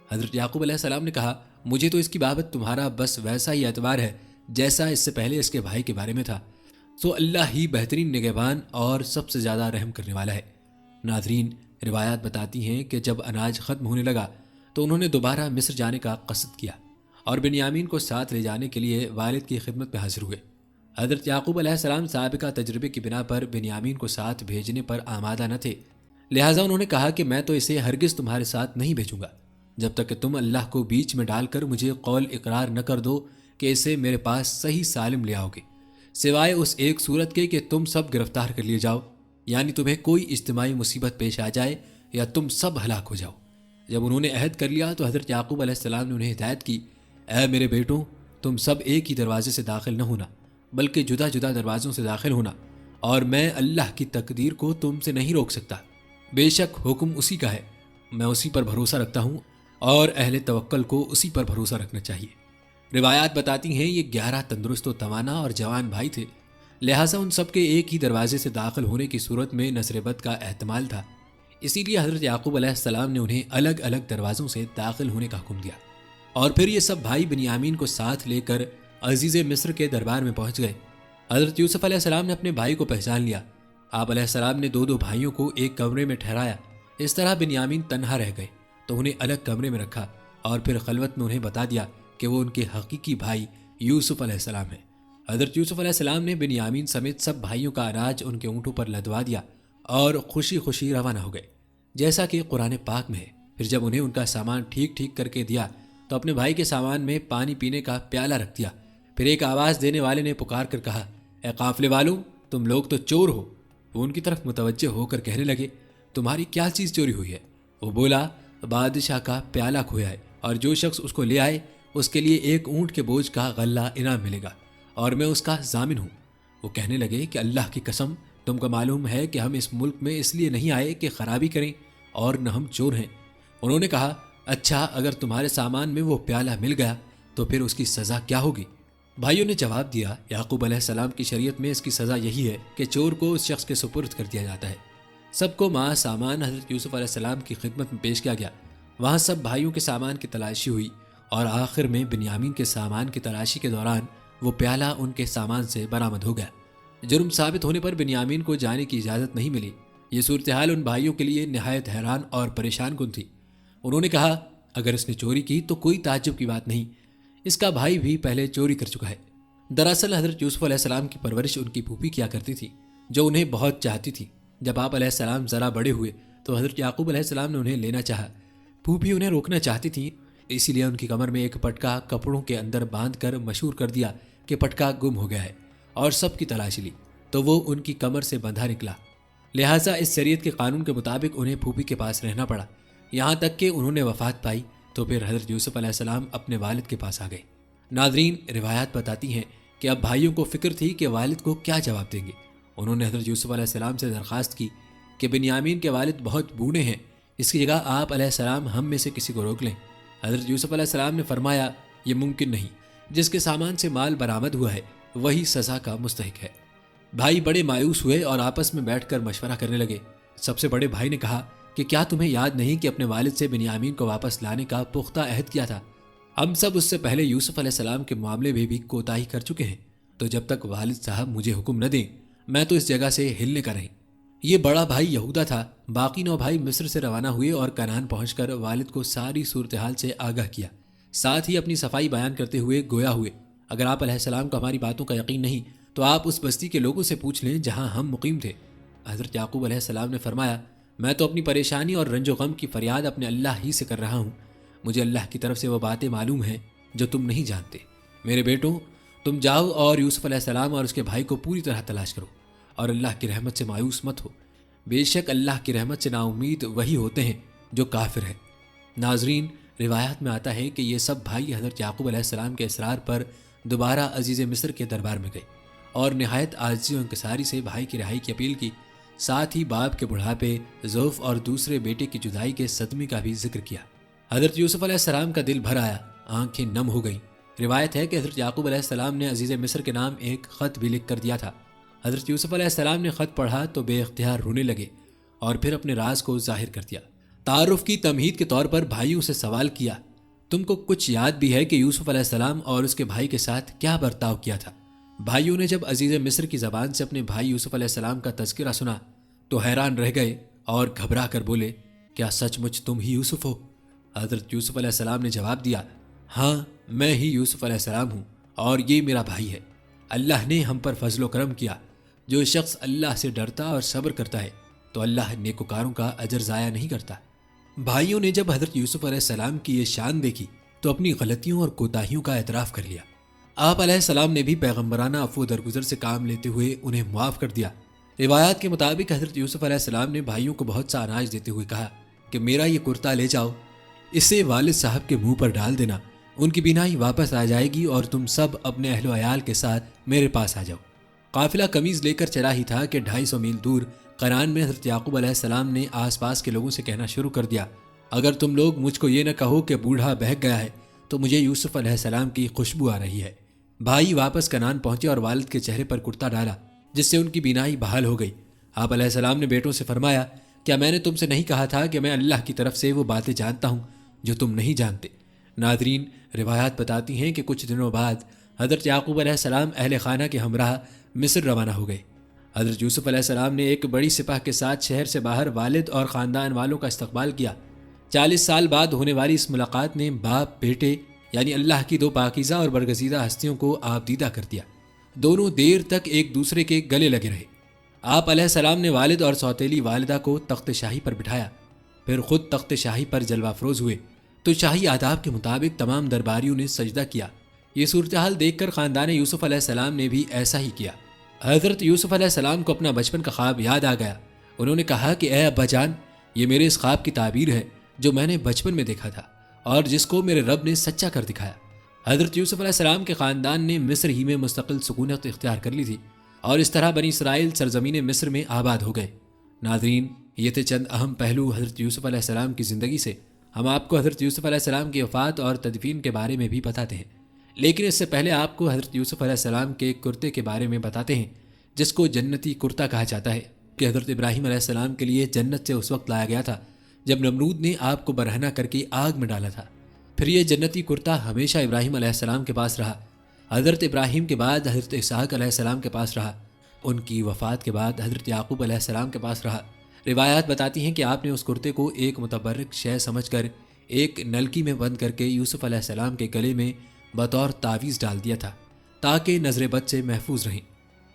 حضرت یعقوب علیہ السلام نے کہا، مجھے تو اس کی بابت تمہارا بس ویسا ہی اعتبار ہے جیسا اس سے پہلے اس کے بھائی کے بارے میں تھا، تو اللہ ہی بہترین نگہبان اور سب سے زیادہ رحم کرنے والا ہے۔ ناظرین، روایات بتاتی ہیں کہ جب اناج ختم ہونے لگا تو انہوں نے دوبارہ مصر جانے کا قصد کیا اور بنیامین کو ساتھ لے جانے کے لیے والد کی خدمت میں حاضر ہوئے۔ حضرت یعقوب علیہ السلام سابقہ تجربے کی بنا پر بنیامین کو ساتھ بھیجنے پر آمادہ نہ تھے، لہٰذا انہوں نے کہا کہ میں تو اسے ہرگز تمہارے ساتھ نہیں بھیجوں گا جب تک کہ تم اللہ کو بیچ میں ڈال کر مجھے قول اقرار نہ کر دو کہ اسے میرے پاس صحیح سالم لے آؤ گے، سوائے اس ایک صورت کے کہ تم سب گرفتار کر لیے جاؤ، یعنی تمہیں کوئی اجتماعی مصیبت پیش آ جائے یا تم سب ہلاک ہو جاؤ۔ جب انہوں نے عہد کر لیا تو حضرت یعقوب علیہ السلام نے انہیں ہدایت کی، اے میرے بیٹوں، تم سب ایک ہی دروازے سے داخل نہ ہونا بلکہ جدا جدا دروازوں سے داخل ہونا، اور میں اللہ کی تقدیر کو تم سے نہیں روک سکتا، بے شک حکم اسی کا ہے، میں اسی پر بھروسہ رکھتا ہوں اور اہل توکل کو اسی پر بھروسہ رکھنا چاہیے۔ روایات بتاتی ہیں یہ 11 تندرست و توانا اور جوان بھائی تھے، لہٰذا ان سب کے ایک ہی دروازے سے داخل ہونے کی صورت میں نظر بد کا احتمال تھا، اسی لیے حضرت یعقوب علیہ السلام نے انہیں الگ الگ دروازوں سے داخل ہونے کا حکم دیا، اور پھر یہ سب بھائی بنیامین کو ساتھ لے کر عزیز مصر کے دربار میں پہنچ گئے۔ حضرت یوسف علیہ السلام نے اپنے بھائی کو پہچان لیا۔ آپ علیہ السلام نے دو بھائیوں کو ایک کمرے میں ٹھہرایا، اس طرح بنیامین تنہا رہ گئے تو انہیں الگ کمرے میں رکھا، اور پھر خلوت میں انہیں بتا دیا کہ وہ ان کے حقیقی بھائی یوسف علیہ السلام ہیں۔ حضرت یوسف علیہ السلام نے بنیامین سمیت سب بھائیوں کا اناج ان کے اونٹوں پر لدوا دیا اور خوشی خوشی روانہ ہو گئے، جیسا کہ قرآن پاک میں ہے۔ پھر جب انہیں ان کا سامان ٹھیک ٹھیک کر کے دیا تو اپنے بھائی کے سامان میں پانی پینے کا پیالہ رکھ دیا۔ پھر ایک آواز دینے والے نے پکار کر کہا، اے قافلے والوں، تم لوگ تو چور ہو۔ وہ ان کی طرف متوجہ ہو کر کہنے لگے، تمہاری کیا چیز چوری ہوئی ہے؟ وہ بولا، بادشاہ کا پیالہ کھویا ہے، اور جو شخص اس کو لے آئے اس کے لیے 1 اونٹ کے بوجھ کا غلہ انعام ملے گا، اور میں اس کا ضامن ہوں۔ وہ کہنے لگے کہ اللہ کی قسم، تم کو معلوم ہے کہ ہم اس ملک میں اس لیے نہیں آئے کہ خرابی کریں، اور نہ ہم چور ہیں۔ انہوں نے کہا، اچھا، اگر تمہارے سامان میں وہ پیالہ مل گیا تو پھر اس کی سزا کیا ہوگی؟ بھائیوں نے جواب دیا، یعقوب علیہ السلام کی شریعت میں اس کی سزا یہی ہے کہ چور کو اس شخص کے سپرد کر دیا جاتا ہے۔ سب کو مع سامان حضرت یوسف علیہ السلام کی خدمت میں پیش کیا گیا۔ وہاں سب بھائیوں کے سامان کی تلاشی ہوئی، اور آخر میں بنیامین کے سامان کی تلاشی کے دوران وہ پیالہ ان کے سامان سے برآمد ہو گیا۔ جرم ثابت ہونے پر بنیامین کو جانے کی اجازت نہیں ملی۔ یہ صورتحال ان بھائیوں کے لیے نہایت حیران اور پریشان کن تھی۔ انہوں نے کہا، اگر اس نے چوری کی تو کوئی تعجب کی بات نہیں، اس کا بھائی بھی پہلے چوری کر چکا ہے۔ دراصل حضرت یوسف علیہ السلام کی پرورش ان کی پھوپھی کیا کرتی تھی، جو انہیں بہت چاہتی تھی۔ جب آپ علیہ السلام ذرا بڑے ہوئے تو حضرت یعقوب علیہ السلام نے انہیں لینا چاہا۔ پھوپھی انہیں روکنا چاہتی تھی، اسی لیے ان کی کمر میں ایک پٹکا کپڑوں کے اندر باندھ کر مشہور کر دیا کہ پٹکا گم ہو گیا ہے، اور سب کی تلاش لی تو وہ ان کی کمر سے بندھا نکلا۔ لہٰذا اس شریعت کے قانون کے مطابق انہیں پھوپھی کے پاس رہنا پڑا، یہاں تک کہ انہوں نے وفات پائی تو پھر حضرت یوسف علیہ السلام اپنے والد کے پاس آ گئے۔ ناظرین، روایات بتاتی ہیں کہ اب بھائیوں کو فکر تھی کہ والد کو کیا جواب دیں گے۔ انہوں نے حضرت یوسف علیہ السلام سے درخواست کی کہ بنیامین کے والد بہت بوڑھے ہیں، اس کی جگہ آپ علیہ السلام ہم میں سے کسی کو روک لیں۔ حضرت یوسف علیہ السلام نے فرمایا، یہ ممکن نہیں، جس کے سامان سے مال برآمد ہوا ہے وہی سزا کا مستحق ہے۔ بھائی بڑے مایوس ہوئے اور آپس میں بیٹھ کر مشورہ کرنے لگے۔ سب سے بڑے بھائی نے کہا کہ کیا تمہیں یاد نہیں کہ اپنے والد سے بنیامین کو واپس لانے کا پختہ عہد کیا تھا؟ ہم سب اس سے پہلے یوسف علیہ السلام کے معاملے میں بھی کوتاہی کر چکے ہیں، تو جب تک والد صاحب مجھے حکم نہ دیں میں تو اس جگہ سے ہلنے کا نہیں۔ یہ بڑا بھائی یہودا تھا۔ باقی 9 بھائی مصر سے روانہ ہوئے اور کنعان پہنچ کر والد کو ساری صورتحال سے آگاہ کیا، ساتھ ہی اپنی صفائی بیان کرتے ہوئے گویا ہوئے، اگر آپ علیہ السلام کو ہماری باتوں کا یقین نہیں تو آپ اس بستی کے لوگوں سے پوچھ لیں جہاں ہم مقیم تھے۔ حضرت یعقوب علیہ السلام نے فرمایا، میں تو اپنی پریشانی اور رنج و غم کی فریاد اپنے اللہ ہی سے کر رہا ہوں، مجھے اللہ کی طرف سے وہ باتیں معلوم ہیں جو تم نہیں جانتے۔ میرے بیٹوں، تم جاؤ اور یوسف علیہ السلام اور اس کے بھائی کو پوری طرح تلاش کرو، اور اللہ کی رحمت سے مایوس مت ہو، بے شک اللہ کی رحمت سے نا امید وہی ہوتے ہیں جو کافر ہیں۔ ناظرین، روایات میں آتا ہے کہ یہ سب بھائی حضرت یعقوب علیہ السلام کے اصرار پر دوبارہ عزیز مصر کے دربار میں گئے اور نہایت عاجزی و انکساری سے بھائی کی رہائی کی اپیل کی، ساتھ ہی باپ کے بڑھاپے، ضعف اور دوسرے بیٹے کی جدائی کے صدمے کا بھی ذکر کیا۔ حضرت یوسف علیہ السلام کا دل بھر آیا، آنکھیں نم ہو گئیں۔ روایت ہے کہ حضرت یعقوب علیہ السلام نے عزیز مصر کے نام ایک خط بھی لکھ کر دیا تھا۔ حضرت یوسف علیہ السلام نے خط پڑھا تو بے اختیار رونے لگے اور پھر اپنے راز کو ظاہر کر دیا۔ تعارف کی تمہید کے طور پر بھائیوں سے سوال کیا، تم کو کچھ یاد بھی ہے کہ یوسف علیہ السلام اور اس کے بھائی کے ساتھ کیا برتاؤ کیا تھا؟ بھائیوں نے جب عزیز مصر کی زبان سے اپنے بھائی یوسف علیہ السلام کا تذکرہ سنا تو حیران رہ گئے اور گھبرا کر بولے، کیا سچ مچ تم ہی یوسف ہو؟ حضرت یوسف علیہ السلام نے جواب دیا، ہاں میں ہی یوسف علیہ السلام ہوں اور یہ میرا بھائی ہے۔ اللہ نے ہم پر فضل و کرم کیا۔ جو شخص اللہ سے ڈرتا اور صبر کرتا ہے تو اللہ نیکوکاروں کا اجر ضائع نہیں کرتا۔ بھائیوں نے جب حضرت یوسف علیہ السلام کی یہ شان دیکھی تو اپنی غلطیوں اور کوتاہیوں کا اعتراف کر لیا۔ آپ علیہ السلام نے بھی پیغمبرانہ عفو درگزر سے کام لیتے ہوئے انہیں معاف کر دیا۔ روایات کے مطابق حضرت یوسف علیہ السلام نے بھائیوں کو بہت سا اناج دیتے ہوئے کہا کہ میرا یہ کرتا لے جاؤ، اسے والد صاحب کے منہ پر ڈال دینا، ان کی بینائی واپس آ جائے گی اور تم سب اپنے اہل و عیال کے ساتھ میرے پاس آ جاؤ۔ قافلہ قمیض لے کر چلا ہی تھا کہ 250 میل دور کنعان میں حضرت یعقوب علیہ السلام نے آس پاس کے لوگوں سے کہنا شروع کر دیا، اگر تم لوگ مجھ کو یہ نہ کہو کہ بوڑھا بہک گیا ہے تو مجھے یوسف علیہ السلام کی خوشبو آ رہی ہے۔ بھائی واپس کنعان پہنچے اور والد کے چہرے پر کرتا ڈالا، جس سے ان کی بینائی بحال ہو گئی۔ آپ علیہ السلام نے بیٹوں سے فرمایا، کیا میں نے تم سے نہیں کہا تھا کہ میں اللہ کی طرف سے وہ باتیں جانتا ہوں جو تم نہیں جانتے؟ ناظرین، روایات بتاتی ہیں کہ کچھ دنوں بعد حضرت یعقوب علیہ السلام اہل خانہ کے ہمراہ مصر روانہ ہو گئے۔ حضرت یوسف علیہ السلام نے ایک بڑی سپاہ کے ساتھ شہر سے باہر والد اور خاندان والوں کا استقبال کیا۔ 40 سال بعد ہونے والی اس ملاقات نے باپ بیٹے یعنی اللہ کی دو پاکیزہ اور برگزیدہ ہستیوں کو آپ دیدہ کر دیا۔ دونوں دیر تک ایک دوسرے کے گلے لگے رہے۔ آپ علیہ السلام نے والد اور سوتیلی والدہ کو تخت شاہی پر بٹھایا، پھر خود تخت شاہی پر جلوہ افروز ہوئے تو شاہی آداب کے مطابق تمام درباریوں نے سجدہ کیا۔ یہ صورتحال دیکھ کر خاندان یوسف علیہ السلام نے بھی ایسا ہی کیا۔ حضرت یوسف علیہ السلام کو اپنا بچپن کا خواب یاد آ گیا۔ انہوں نے کہا کہ اے ابا جان، یہ میرے اس خواب کی تعبیر ہے جو میں نے بچپن میں دیکھا تھا اور جس کو میرے رب نے سچا کر دکھایا۔ حضرت یوسف علیہ السلام کے خاندان نے مصر ہی میں مستقل سکونت اختیار کر لی تھی اور اس طرح بنی اسرائیل سرزمین مصر میں آباد ہو گئے۔ ناظرین، یہ تھے چند اہم پہلو حضرت یوسف علیہ السلام کی زندگی سے۔ ہم آپ کو حضرت یوسف علیہ السلام کی وفات اور تدفین کے بارے میں بھی بتاتے ہیں، لیکن اس سے پہلے آپ کو حضرت یوسف علیہ السلام کے کرتے کے بارے میں بتاتے ہیں جس کو جنتی کرتا کہا جاتا ہے کہ حضرت ابراہیم علیہ السلام کے لیے جنت سے اس وقت لایا گیا تھا جب نمرود نے آپ کو برہنہ کر کے آگ میں ڈالا تھا۔ پھر یہ جنتی کرتا ہمیشہ ابراہیم علیہ السلام کے پاس رہا۔ حضرت ابراہیم کے بعد حضرت اسحاق علیہ السلام کے پاس رہا۔ ان کی وفات کے بعد حضرت یعقوب علیہ السلام کے پاس رہا۔ روایات بتاتی ہیں کہ آپ نے اس کرتے کو ایک متبرک شے سمجھ کر ایک نلکی میں بند کر کے یوسف علیہ السلام کے گلے میں بطور تعویذ ڈال دیا تھا تاکہ نظر بد سے محفوظ رہیں۔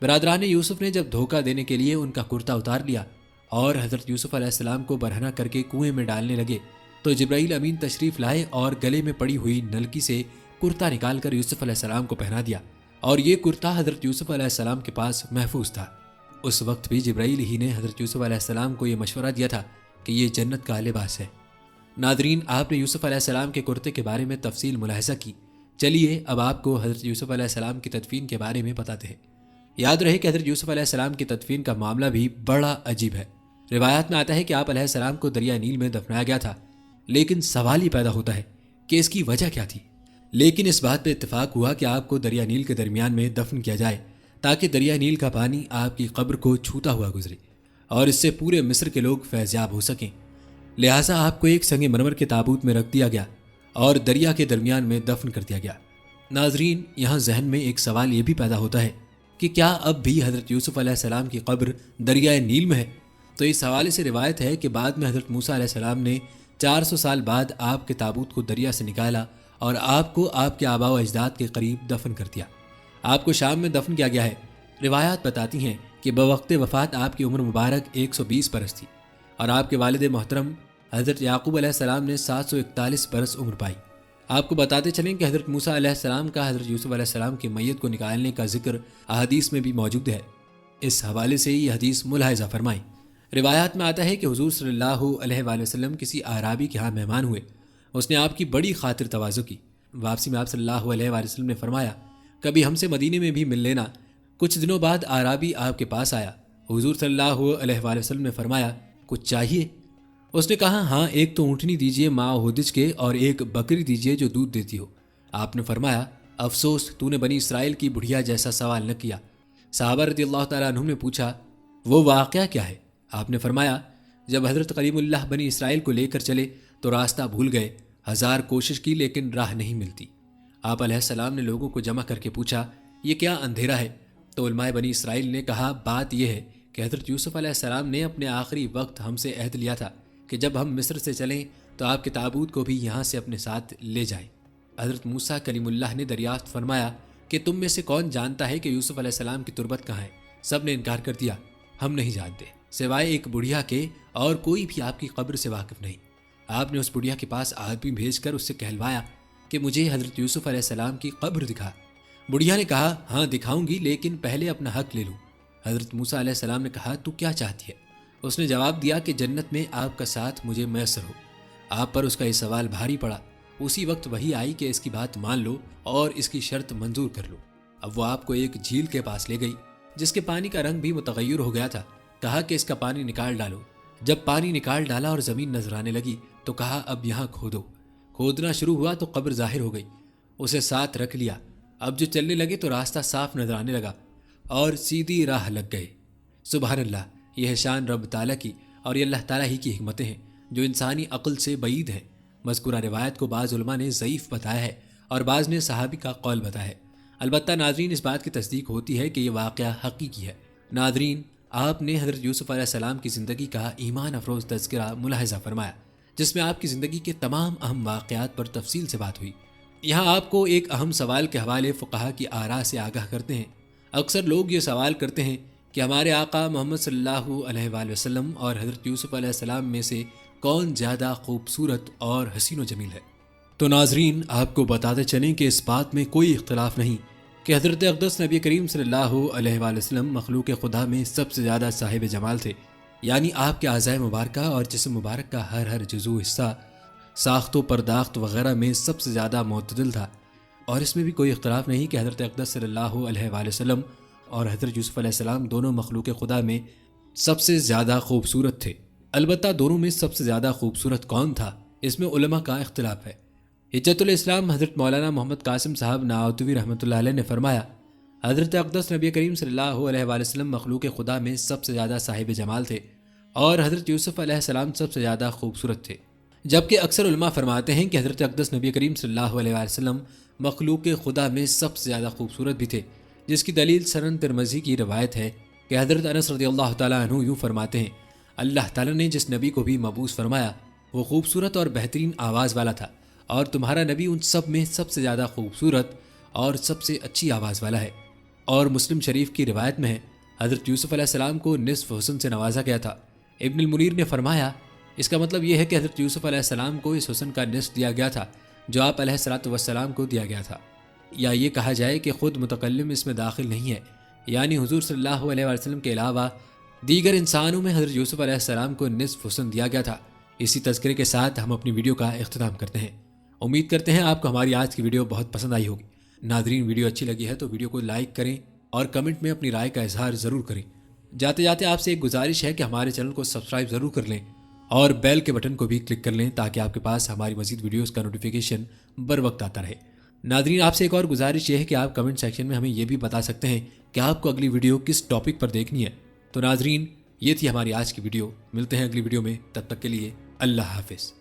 برادران یوسف نے جب دھوکہ دینے کے لیے ان کا کرتا اتار لیا اور حضرت یوسف علیہ السلام کو برہنہ کر کے کنویں میں ڈالنے لگے تو جبرائیل امین تشریف لائے اور گلے میں پڑی ہوئی نلکی سے کرتا نکال کر یوسف علیہ السلام کو پہنا دیا، اور یہ کرتا حضرت یوسف علیہ السلام کے پاس محفوظ تھا۔ اس وقت بھی جبرائیل ہی نے حضرت یوسف علیہ السلام کو یہ مشورہ دیا تھا کہ یہ جنت کا لباس ہے۔ ناظرین، آپ نے یوسف علیہ السلام کے کرتے کے بارے میں تفصیل ملاحظہ کی۔ چلیے اب آپ کو حضرت یوسف علیہ السلام کی تدفین کے بارے میں بتاتے ہیں۔ یاد رہے کہ حضرت یوسف علیہ السلام کی تدفین کا معاملہ بھی بڑا عجیب ہے۔ روایات میں آتا ہے کہ آپ علیہ السلام کو دریا نیل میں دفنایا گیا تھا، لیکن سوال ہی پیدا ہوتا ہے کہ اس کی وجہ کیا تھی۔ لیکن اس بات پہ اتفاق ہوا کہ آپ کو دریا نیل کے درمیان میں دفن کیا جائے تاکہ دریا نیل کا پانی آپ کی قبر کو چھوتا ہوا گزرے اور اس سے پورے مصر کے لوگ فیضیاب ہو سکیں۔ لہٰذا آپ کو ایک سنگ مرمر کے تابوت میں رکھ دیا گیا اور دریا کے درمیان میں دفن کر دیا گیا۔ ناظرین، یہاں ذہن میں ایک سوال یہ بھی پیدا ہوتا ہے کہ کیا اب بھی حضرت یوسف علیہ السلام کی قبر دریائے نیل میں ہے؟ تو اس حوالے سے روایت ہے کہ بعد میں حضرت موسیٰ علیہ السلام نے 400 سال بعد آپ کے تابوت کو دریا سے نکالا اور آپ کو آپ کے آباء و اجداد کے قریب دفن کر دیا۔ آپ کو شام میں دفن کیا گیا ہے۔ روایات بتاتی ہیں کہ بوقت وفات آپ کی عمر مبارک 120 برس تھی اور آپ کے والد محترم حضرت یعقوب علیہ السلام نے 741 برس عمر پائی۔ آپ کو بتاتے چلیں کہ حضرت موسیٰ علیہ السلام کا حضرت یوسف علیہ السلام کی میت کو نکالنے کا ذکر احادیث میں بھی موجود ہے۔ اس حوالے سے یہ حدیث ملاحظہ فرمائیں۔ روایات میں آتا ہے کہ حضور صلی اللہ علیہ وآلہ وسلم کسی اعرابی کے ہاں مہمان ہوئے۔ اس نے آپ کی بڑی خاطر تواضع کی۔ واپسی میں آپ صلی اللہ علیہ وآلہ وسلم نے فرمایا، کبھی ہم سے مدینے میں بھی مل لینا۔ کچھ دنوں بعد اعرابی آپ کے پاس آیا۔ حضور صلی اللہ علیہ وآلہ وسلم نے فرمایا، کچھ چاہیے؟ اس نے کہا، ہاں، ایک تو اونٹنی دیجیے ماء ہودج کے اور ایک بکری دیجیے جو دودھ دیتی ہو۔ آپ نے فرمایا، افسوس تو نے بنی اسرائیل کی بڑھیا جیسا سوال نہ کیا۔ صحابہ رضی اللہ تعالیٰ عنہم نے پوچھا، وہ واقعہ کیا ہے؟ آپ نے فرمایا، جب حضرت کلیم اللہ بنی اسرائیل کو لے کر چلے تو راستہ بھول گئے، 1000 کوشش کی لیکن راہ نہیں ملتی۔ آپ علیہ السلام نے لوگوں کو جمع کر کے پوچھا، یہ کیا اندھیرا ہے؟ تو علماء بنی اسرائیل نے کہا، بات یہ ہے کہ حضرت یوسف علیہ السلام نے اپنے آخری وقت ہم سے عہد لیا تھا کہ جب ہم مصر سے چلیں تو آپ کے تابوت کو بھی یہاں سے اپنے ساتھ لے جائیں۔ حضرت موسیٰ کلیم اللہ نے دریافت فرمایا کہ تم میں سے کون جانتا ہے کہ یوسف علیہ السلام کی تربت کہاں ہے؟ سب نے انکار کر دیا، ہم نہیں جانتے، سوائے ایک بڑھیا کے، اور کوئی بھی آپ کی قبر سے واقف نہیں۔ آپ نے اس بڑھیا کے پاس آدمی بھیج کر اس سے کہلوایا کہ مجھے حضرت یوسف علیہ السلام کی قبر دکھا۔ بڑھیا نے کہا، ہاں دکھاؤں گی، لیکن پہلے اپنا حق لے لوں۔ حضرت موسیٰ علیہ السلام نے کہا، تو کیا چاہتی ہے؟ اس نے جواب دیا کہ جنت میں آپ کا ساتھ مجھے میسر ہو۔ آپ پر اس کا یہ سوال بھاری پڑا۔ اسی وقت وحی آئی کہ اس کی بات مان لو اور اس کی شرط منظور کر لو۔ اب وہ آپ کو ایک جھیل کے پاس لے گئی جس کے پانی کا رنگ بھی متغیر ہو گیا تھا۔ کہا کہ اس کا پانی نکال ڈالو۔ جب پانی نکال ڈالا اور زمین نظر آنے لگی تو کہا اب یہاں کھودو۔ کھودنا شروع ہوا تو قبر ظاہر ہو گئی، اسے ساتھ رکھ لیا۔ اب جو چلنے لگے تو راستہ صاف نظر آنے لگا اور سیدھی راہ لگ گئے۔ سبحان اللہ، یہ شان رب تعالیٰ کی اور یہ اللہ تعالیٰ ہی کی حکمتیں ہیں جو انسانی عقل سے بعید ہیں۔ مذکورہ روایت کو بعض علماء نے ضعیف بتایا ہے اور بعض نے صحابی کا قول بتایا ہے۔ البتہ ناظرین، اس بات کی تصدیق ہوتی ہے کہ یہ واقعہ حقیقی ہے۔ ناظرین، آپ نے حضرت یوسف علیہ السلام کی زندگی کا ایمان افروز تذکرہ ملاحظہ فرمایا، جس میں آپ کی زندگی کے تمام اہم واقعات پر تفصیل سے بات ہوئی۔ یہاں آپ کو ایک اہم سوال کے حوالے فقہا کی آراء سے آگاہ کرتے ہیں۔ اکثر لوگ یہ سوال کرتے ہیں کہ ہمارے آقا محمد صلی اللہ علیہ وآلہ وسلم اور حضرت یوسف علیہ السلام میں سے کون زیادہ خوبصورت اور حسین و جمیل ہے؟ تو ناظرین، آپ کو بتاتے چلیں کہ اس بات میں کوئی اختلاف نہیں کہ حضرت اقدس نبی کریم صلی اللہ علیہ وآلہ وسلم مخلوق خدا میں سب سے زیادہ صاحب جمال تھے، یعنی آپ کے اعضائے مبارکہ اور جسم مبارک کا ہر جزو حصہ ساخت و پرداخت وغیرہ میں سب سے زیادہ معتدل تھا۔ اور اس میں بھی کوئی اختلاف نہیں کہ حضرت اقدس صلی اللہ علیہ وآلہ وسلم اور حضرت یوسف علیہ السلام دونوں مخلوق خدا میں سب سے زیادہ خوبصورت تھے۔ البتہ دونوں میں سب سے زیادہ خوبصورت کون تھا، اس میں علماء کا اختلاف ہے۔ حجت الاسلام حضرت مولانا محمد قاسم صاحب نانوتوی رحمۃ اللہ علیہ نے فرمایا، حضرت اقدس نبی کریم صلی اللہ علیہ وآلہ وسلم مخلوق خدا میں سب سے زیادہ صاحب جمال تھے اور حضرت یوسف علیہ السلام سب سے زیادہ خوبصورت تھے، جبکہ اکثر علماء فرماتے ہیں کہ حضرت اقدس نبی کریم صلی اللہ علیہ وآلہ وسلم مخلوق خدا میں سب سے زیادہ خوبصورت بھی تھے، جس کی دلیل سنن ترمذی کی روایت ہے کہ حضرت انس رضی اللہ تعالیٰ عنہ یوں فرماتے ہیں، اللہ تعالیٰ نے جس نبی کو بھی مبعوث فرمایا وہ خوبصورت اور بہترین آواز والا تھا، اور تمہارا نبی ان سب میں سب سے زیادہ خوبصورت اور سب سے اچھی آواز والا ہے۔ اور مسلم شریف کی روایت میں ہے، حضرت یوسف علیہ السلام کو نصف حسن سے نوازا گیا تھا۔ ابن المنیر نے فرمایا، اس کا مطلب یہ ہے کہ حضرت یوسف علیہ السلام کو اس حسن کا نصف دیا گیا تھا جو آپ علیہ الصلوۃ والسلام کو دیا گیا تھا، یا یہ کہا جائے کہ خود متکلم اس میں داخل نہیں ہے، یعنی حضور صلی اللہ علیہ وسلم کے علاوہ دیگر انسانوں میں حضرت یوسف علیہ السلام کو نصف حسن دیا گیا تھا۔ اسی تذکرے کے ساتھ ہم اپنی ویڈیو کا اختتام کرتے ہیں۔ امید کرتے ہیں آپ کو ہماری آج کی ویڈیو بہت پسند آئی ہوگی۔ ناظرین، ویڈیو اچھی لگی ہے تو ویڈیو کو لائک کریں اور کمنٹ میں اپنی رائے کا اظہار ضرور کریں۔ جاتے جاتے آپ سے ایک گزارش ہے کہ ہمارے چینل کو سبسکرائب ضرور کر لیں اور بیل کے بٹن کو بھی کلک کر لیں تاکہ آپ کے پاس ہماری مزید ویڈیوز کا نوٹیفیکیشن بر وقت آتا رہے۔ ناظرین، آپ سے ایک اور گزارش یہ ہے کہ آپ کمنٹ سیکشن میں ہمیں یہ بھی بتا سکتے ہیں کہ آپ کو اگلی ویڈیو کس ٹاپک پر دیکھنی ہے۔ تو ناظرین، یہ تھی ہماری آج کی ویڈیو، ملتے ہیں اگلی ویڈیو میں، تب تک کے لیے اللہ حافظ۔